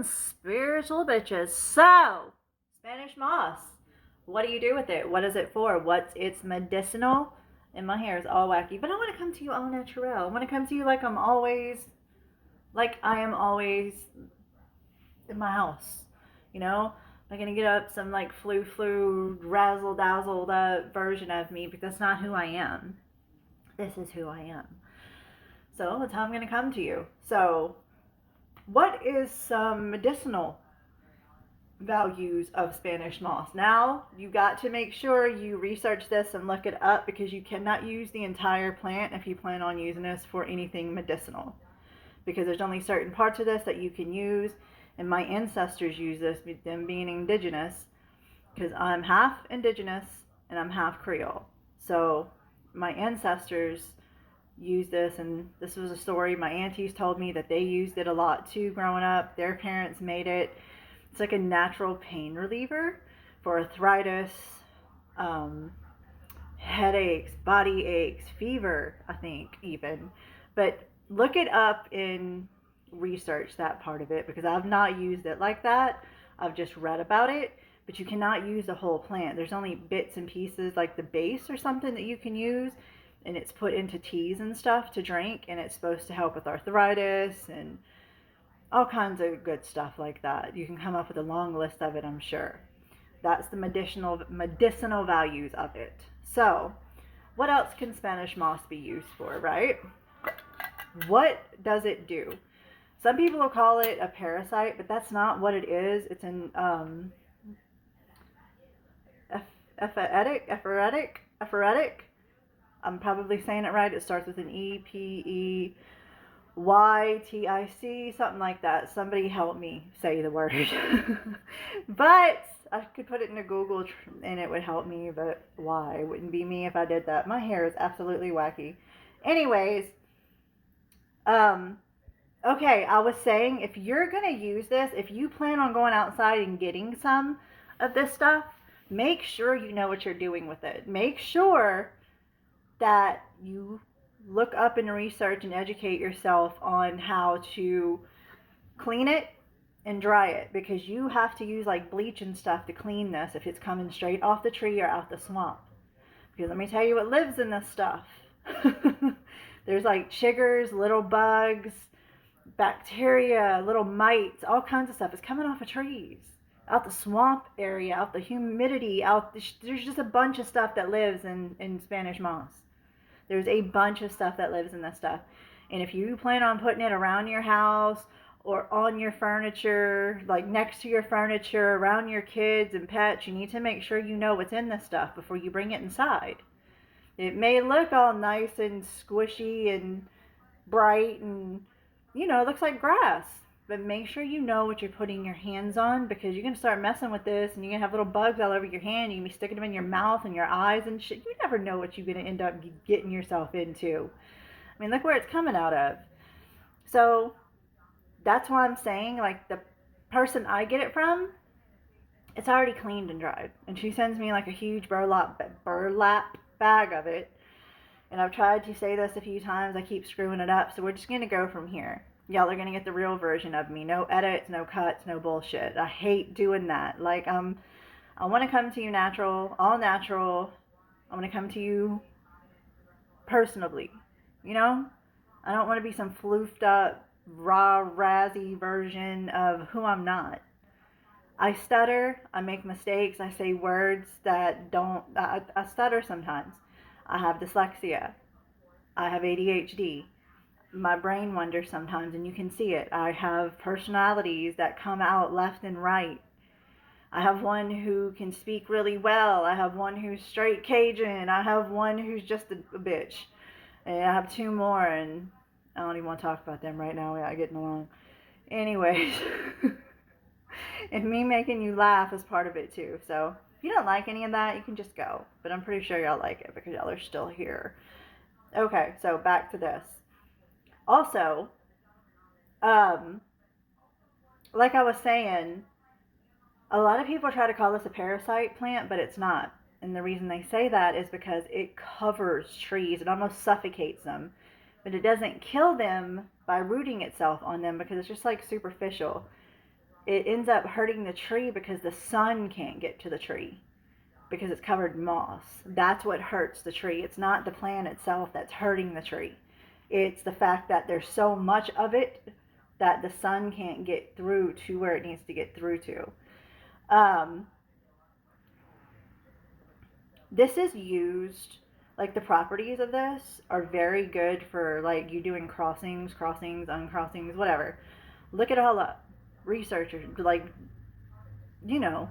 some spiritual bitches. So, Spanish moss. What do you do with it? What is it for? What's its medicinal? And my hair is all wacky. But I want to come to you all natural. I want to come to you like I am always in my house. You know? I'm gonna get up some like flu razzle dazzled up version of me, but that's not who I am. This is who I am. So that's how I'm gonna come to you. So, what is some medicinal values of Spanish moss? Now, you got to make sure you research this and look it up, because you cannot use the entire plant if you plan on using this for anything medicinal, because there's only certain parts of this that you can use. And my ancestors use this, them being indigenous, because I'm half indigenous and I'm half Creole. So my ancestors used this, and this was a story my aunties told me that they used it a lot too growing up. Their parents made it. It's like a natural pain reliever for arthritis, headaches, body aches, fever, I think even. But look it up and research that part of it, because I've not used it like that. I've just read about it. But you cannot use the whole plant. There's only bits and pieces, like the base or something, that you can use, and it's put into teas and stuff to drink, and it's supposed to help with arthritis and all kinds of good stuff like that. You can come up with a long list of it, I'm sure. That's the medicinal values of it. So, what else can Spanish moss be used for, right? What does it do? Some people will call it a parasite, but that's not what it is. It's an epiphytic. I'm probably saying it right. It starts with an epiytic, something like that. Somebody help me say the word. But I could put it into Google and it would help me, but why? It wouldn't be me if I did that. My hair is absolutely wacky. Anyways, okay, I was saying, if you're going to use this, if you plan on going outside and getting some of this stuff, make sure you know what you're doing with it. Make sure that you look up and research and educate yourself on how to clean it and dry it, because you have to use like bleach and stuff to clean this if it's coming straight off the tree or out the swamp. Because let me tell you what lives in this stuff. There's like chiggers, little bugs, bacteria, little mites, all kinds of stuff. It's coming off of trees, out the swamp area, out the humidity, there's just a bunch of stuff that lives in Spanish moss. There's a bunch of stuff that lives in this stuff. And if you plan on putting it around your house or on your furniture, like next to your furniture, around your kids and pets, you need to make sure you know what's in this stuff before you bring it inside. It may look all nice and squishy and bright and, it looks like grass. But make sure you know what you're putting your hands on, because you're going to start messing with this and you're going to have little bugs all over your hand. You're going to be sticking them in your mouth and your eyes and shit. You never know what you're going to end up getting yourself into. I mean, look where it's coming out of. So that's why I'm saying, like, the person I get it from, it's already cleaned and dried. And she sends me like a huge burlap bag of it. And I've tried to say this a few times. I keep screwing it up. So we're just going to go from here. Y'all are going to get the real version of me. No edits, no cuts, no bullshit. I hate doing that. Like, I want to come to you natural, all natural. I want to come to you personably. I don't want to be some floofed up, raw, razzy version of who I'm not. I stutter. I make mistakes. I say words that don't... I stutter sometimes. I have dyslexia. I have ADHD. My brain wanders sometimes, and you can see it. I have personalities that come out left and right. I have one who can speak really well. I have one who's straight Cajun. I have one who's just a bitch. And I have two more, and I don't even want to talk about them right now. We're not getting along. Anyways. And me making you laugh is part of it too. So if you don't like any of that, you can just go. But I'm pretty sure y'all like it, because y'all are still here. Okay, so back to this. Also, like I was saying, a lot of people try to call this a parasite plant, but it's not. And the reason they say that is because it covers trees. It almost suffocates them. But it doesn't kill them by rooting itself on them, because it's just like superficial. it ends up hurting the tree because the sun can't get to the tree because it's covered in moss. That's what hurts the tree. It's not the plant itself that's hurting the tree. It's the fact that there's so much of it that the sun can't get through to where it needs to get through to. This is used, like the properties of this are very good for like you doing crossings, uncrossings, whatever. Look it all up. Research, like, you know,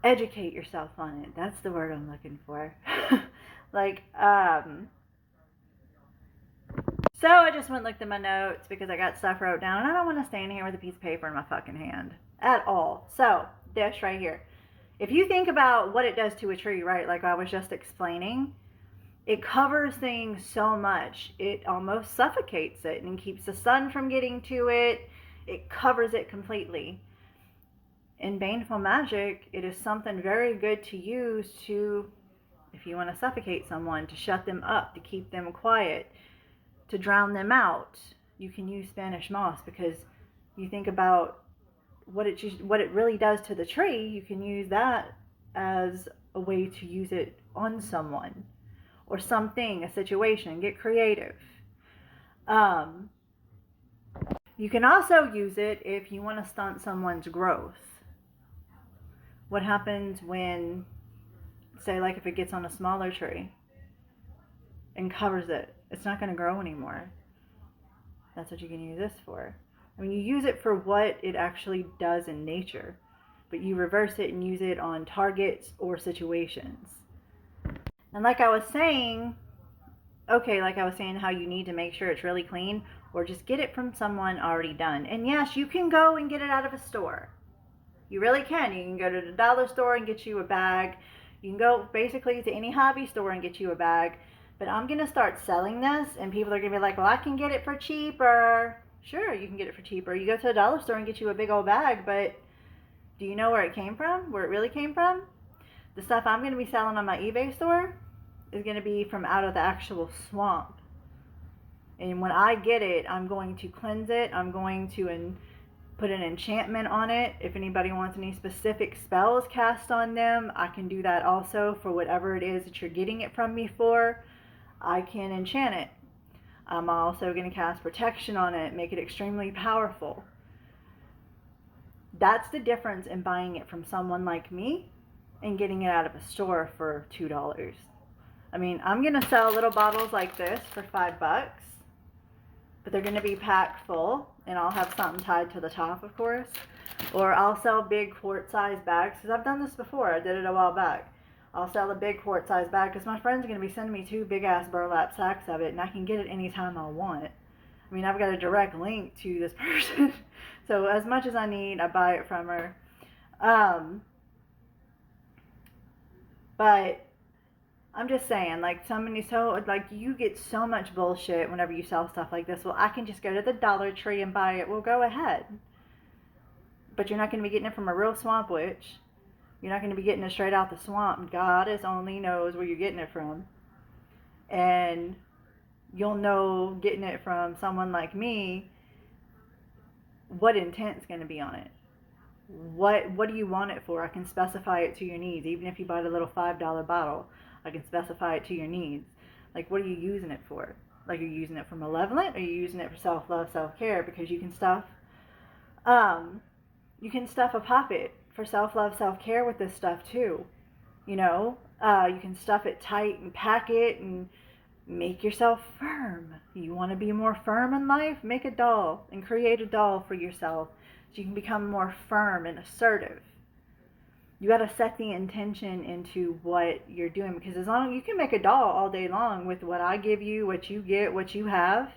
educate yourself on it. That's the word I'm looking for. Like, so I just went and looked at my notes because I got stuff wrote down, and I don't want to stand here with a piece of paper in my fucking hand at all. So this right here, if you think about what it does to a tree, right, like I was just explaining, it covers things so much it almost suffocates it and keeps the sun from getting to it. It covers it completely. In baneful magic, it is something very good to use to, if you want to suffocate someone, to shut them up, to keep them quiet, to drown them out. You can use Spanish moss because you think about what it really does to the tree. You can use that as a way to use it on someone or something, a situation. Get creative. You can also use it if you want to stunt someone's growth. What happens when, say, like if it gets on a smaller tree and covers it, it's not going to grow anymore. That's what you can use this for. I mean, you use it for what it actually does in nature, but you reverse it and use it on targets or situations. And like I was saying, how you need to make sure it's really clean, or just get it from someone already done. And yes, you can go and get it out of a store. You really can. You can go to the dollar store and get you a bag. You can go basically to any hobby store and get you a bag. But I'm going to start selling this, and people are going to be like, well, I can get it for cheaper. Sure, you can get it for cheaper. You go to the dollar store and get you a big old bag, but do you know where it came from? Where it really came from? The stuff I'm going to be selling on my eBay store is going to be from out of the actual swamp. And when I get it, I'm going to cleanse it. I'm going to put an enchantment on it. If anybody wants any specific spells cast on them, I can do that also for whatever it is that you're getting it from me for. I can enchant it. I'm also going to cast protection on it, make it extremely powerful. That's the difference in buying it from someone like me and getting it out of a store for $2. I mean, I'm going to sell little bottles like this for $5, but they're going to be packed full, and I'll have something tied to the top, of course. Or I'll sell big quart-sized bags, because I've done this before. I did it a while back. I'll sell a big quart-sized bag, because my friend's going to be sending me 2 big-ass burlap sacks of it, and I can get it anytime I want. I mean, I've got a direct link to this person. So as much as I need, I buy it from her. But I'm just saying, like, you get so much bullshit whenever you sell stuff like this. Well, I can just go to the Dollar Tree and buy it. Well, go ahead. But you're not going to be getting it from a real swamp witch. You're not going to be getting it straight out the swamp. God only knows where you're getting it from. And you'll know, getting it from someone like me, what intent's going to be on it. What do you want it for? I can specify it to your needs. Even if you buy the little $5 bottle, I can specify it to your needs. Like, what are you using it for? Like, are you using it for malevolent? Or are you using it for self-love, self-care? Because you can stuff a poppet for self-love, self-care with this stuff too. You know, you can stuff it tight and pack it and make yourself firm. You want to be more firm in life? Make a doll and create a doll for yourself so you can become more firm and assertive. You got to set the intention into what you're doing, because as long as you can make a doll all day long with what I give you, what you get, what you have,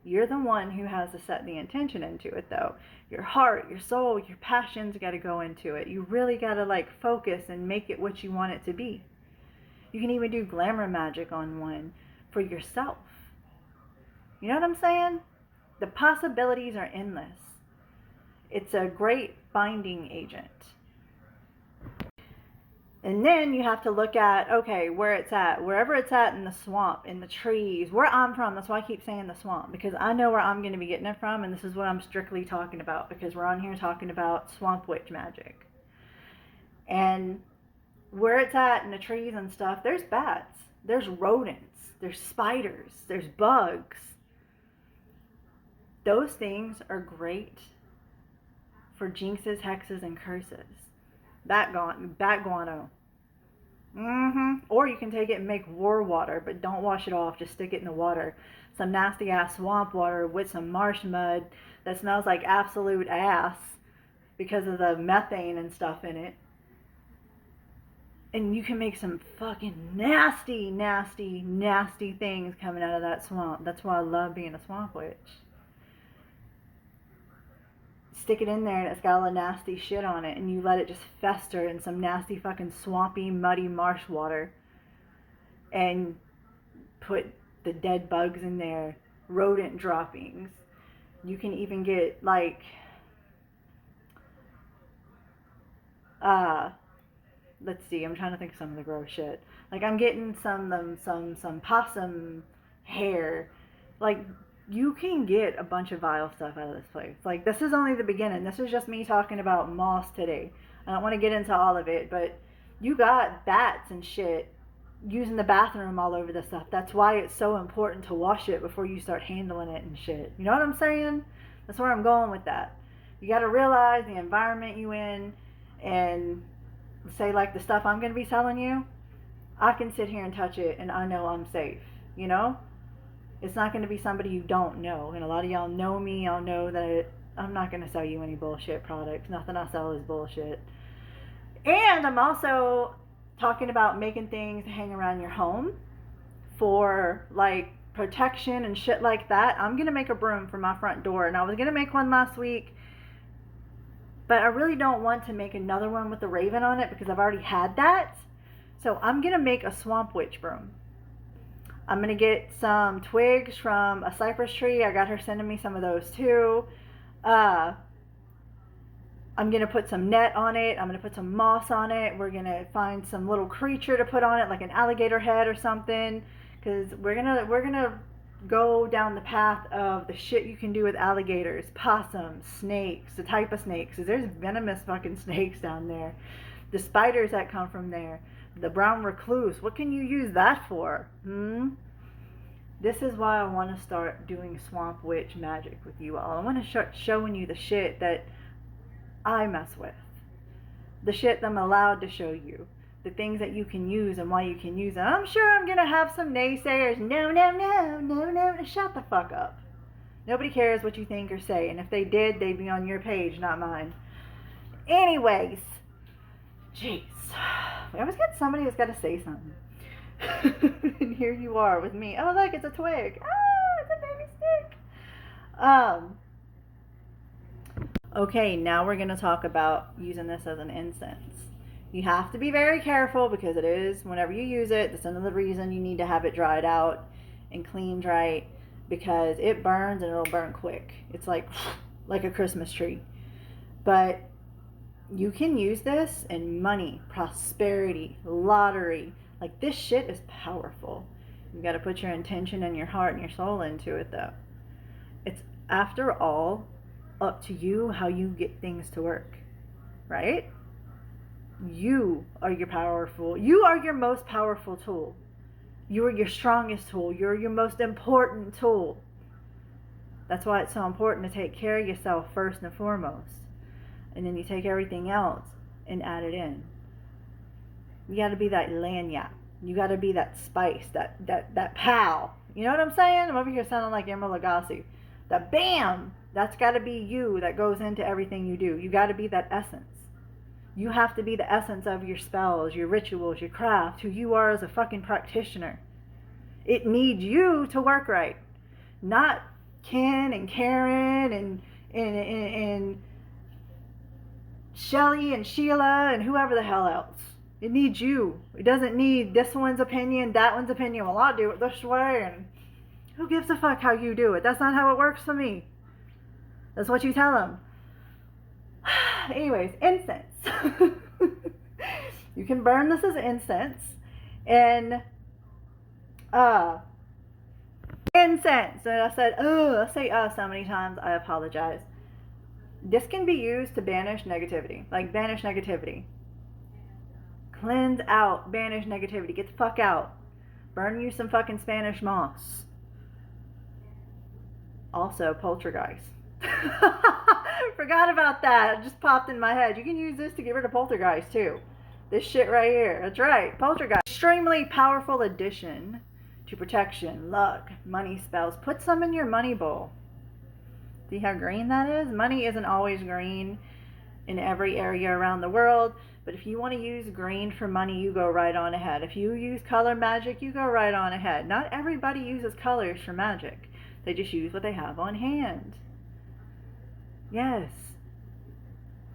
you're the one who has to set the intention into it though. Your heart, your soul, your passions got to go into it. You really got to focus and make it what you want it to be. You can even do glamour magic on one for yourself. You know what I'm saying? The possibilities are endless. It's a great binding agent. And then you have to look at, okay, where it's at. Wherever it's at in the swamp, in the trees, where I'm from. That's why I keep saying the swamp, because I know where I'm going to be getting it from, and this is what I'm strictly talking about, because we're on here talking about swamp witch magic. And where it's at in the trees and stuff, there's bats, there's rodents, there's spiders, there's bugs. Those things are great for jinxes, hexes, and curses. Bat guano. Or you can take it and make war water, but don't wash it off. Just stick it in the water. Some nasty ass swamp water with some marsh mud that smells like absolute ass because of the methane and stuff in it. And you can make some fucking nasty, nasty, nasty things coming out of that swamp. That's why I love being a swamp witch. Stick it in there and it's got all the nasty shit on it, and you let it just fester in some nasty fucking swampy, muddy marsh water, and put the dead bugs in there, rodent droppings. You can even get like let's see, I'm trying to think of some of the gross shit. Like I'm getting some possum hair. Like you can get a bunch of vile stuff out of this place. Like, this is only the beginning. This is just me talking about moss today. I don't want to get into all of it, but you got bats and shit using the bathroom all over this stuff. That's why it's so important to wash it before you start handling it and shit. You know what I'm saying? That's where I'm going with that. You got to realize the environment you in, and say like the stuff I'm going to be telling you, I can sit here and touch it and I know I'm safe, you know? It's not going to be somebody you don't know. And a lot of y'all know me. Y'all know that I'm not going to sell you any bullshit products. Nothing I sell is bullshit. And I'm also talking about making things to hang around your home for like protection and shit like that. I'm going to make a broom for my front door. And I was going to make one last week, but I really don't want to make another one with the raven on it because I've already had that. So I'm going to make a swamp witch broom. I'm going to get some twigs from a cypress tree. I got her sending me some of those too. I'm going to put some net on it. I'm going to put some moss on it. We're going to find some little creature to put on it, like an alligator head or something. Because we're gonna go down the path of the shit you can do with alligators, possums, snakes, the type of snakes. Because there's venomous fucking snakes down there. The spiders that come from there. The brown recluse, what can you use that for? This is why I want to start doing swamp witch magic with you all. I want to start showing you the shit that I mess with. The shit that I'm allowed to show you. The things that you can use and why you can use them. I'm sure I'm going to have some naysayers. No, shut the fuck up. Nobody cares what you think or say. And if they did, they'd be on your page, not mine. Anyways. Jeez. I always get somebody that's got to say something. And here you are with me. Oh, look, it's a twig. Ah, it's a baby stick. Okay, now we're going to talk about using this as an incense. You have to be very careful because it is, whenever you use it, that's another reason you need to have it dried out and cleaned right, because it burns and it'll burn quick. It's like a Christmas tree. But you can use this in money, prosperity, lottery. Like, this shit is powerful. You got to put your intention and your heart and your soul into it, though. It's, after all, up to you how you get things to work, right? You are your most powerful tool. You are your strongest tool. You're your most important tool. That's why it's so important to take care of yourself first and foremost. And then you take everything else and add it in. You got to be that lanyard. You got to be that spice, that pow. You know what I'm saying? I'm over here sounding like Emerald Lagasse. That bam! That's got to be you that goes into everything you do. You got to be that essence. You have to be the essence of your spells, your rituals, your craft, who you are as a fucking practitioner. It needs you to work right. Not Ken and Karen and Shelly and Sheila and whoever the hell else. It needs you. It doesn't need this one's opinion, that one's opinion. Well, I'll do it this way, and who gives a fuck how you do it? That's not how it works for me. That's what you tell them. Anyways, incense. You can burn this as incense. And incense. And I said, I say so many times, I apologize. This can be used to banish negativity. Like, banish negativity. Cleanse out, banish negativity. Get the fuck out. Burn you some fucking Spanish moss. Also, poltergeist. Forgot about that. It just popped in my head. You can use this to get rid of poltergeist too. This shit right here. That's right. Poltergeist. Extremely powerful addition to protection, luck, money spells. Put some in your money bowl. See how green that is? Money isn't always green in every area around the world, but if you want to use green for money, you go right on ahead. If you use color magic, you go right on ahead. Not everybody uses colors for magic. They just use what they have on hand. Yes.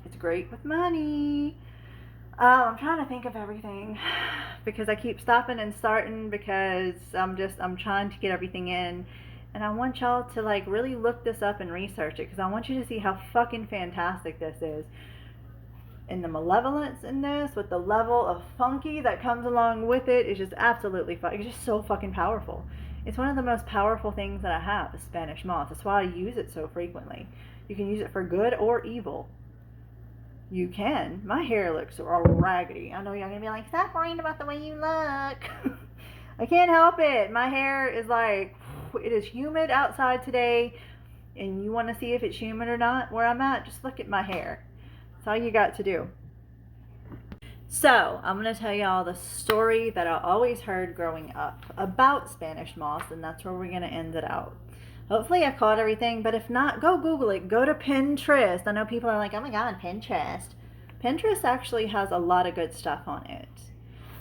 It's great with money. I'm trying to think of everything because I keep stopping and starting because I'm trying to get everything in. And I want y'all to like really look this up and research it because I want you to see how fucking fantastic this is. And the malevolence in this with the level of funky that comes along with it is just absolutely it's just so fucking powerful. It's one of the most powerful things that I have, is Spanish moss. That's why I use it so frequently. You can use it for good or evil. You can. My hair looks all raggedy. I know y'all gonna be like, stop worrying about the way you look. I can't help it. My hair is like, it is humid outside today, and you want to see if it's humid or not where I'm at, just look at my hair. That's all you got to do. So, I'm going to tell y'all the story that I always heard growing up about Spanish moss, and that's where we're going to end it out. Hopefully I caught everything, but if not, go Google it. Go to Pinterest. I know people are like, oh my god, Pinterest. Pinterest actually has a lot of good stuff on it.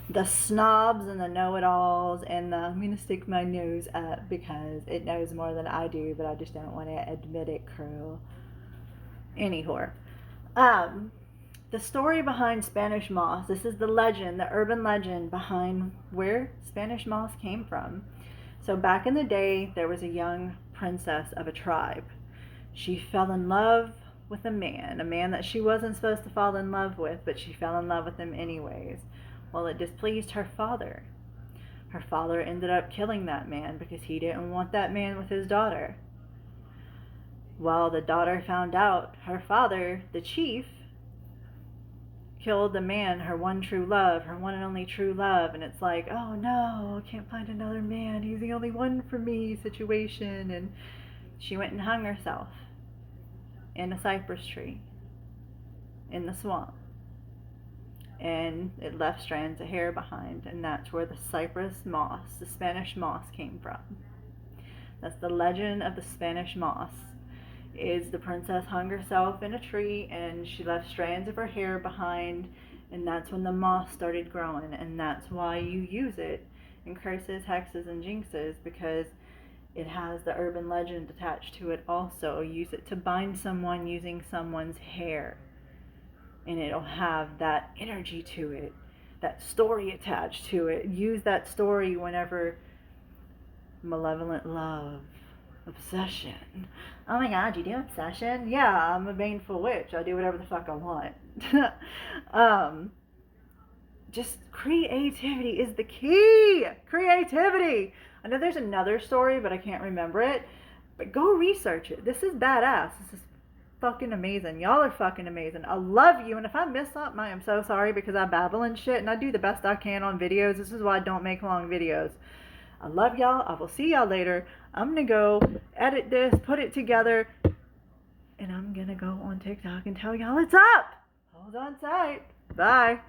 The snobs and the know-it-alls and the, I'm going to stick my nose up because it knows more than I do, but I just don't want to admit it, crew. Anyhow. The story behind Spanish moss, this is the legend, the urban legend behind where Spanish moss came from. So back in the day, there was a young princess of a tribe. She fell in love with a man that she wasn't supposed to fall in love with, but she fell in love with him anyways. Well, it displeased her father. Her father ended up killing that man because he didn't want that man with his daughter. Well, the daughter found out her father, the chief, killed the man, her one true love, her one and only true love, and it's like, oh no, I can't find another man, he's the only one for me situation. And she went and hung herself in a cypress tree in the swamp, and it left strands of hair behind, and that's where the cypress moss, the Spanish moss, came from. That's the legend of the Spanish moss. Is the princess hung herself in a tree and she left strands of her hair behind, and that's when the moss started growing, and that's why you use it in curses, hexes, and jinxes, because it has the urban legend attached to it also. Use it to bind someone using someone's hair, and it'll have that energy to it, that story attached to it. Use that story whenever malevolent love, obsession. Oh my god, you do obsession? Yeah, I'm a baneful witch. I do whatever the fuck I want. Just creativity is the key. Creativity. I know there's another story, but I can't remember it. But go research it. This is badass. This is fucking amazing. Y'all are fucking amazing. I love you. And if I miss something, I am so sorry because I babble and shit, and I do the best I can on videos. This is why I don't make long videos. I love y'all. I will see y'all later. I'm going to go edit this, put it together, and I'm going to go on TikTok and tell y'all it's up. Hold on tight. Bye.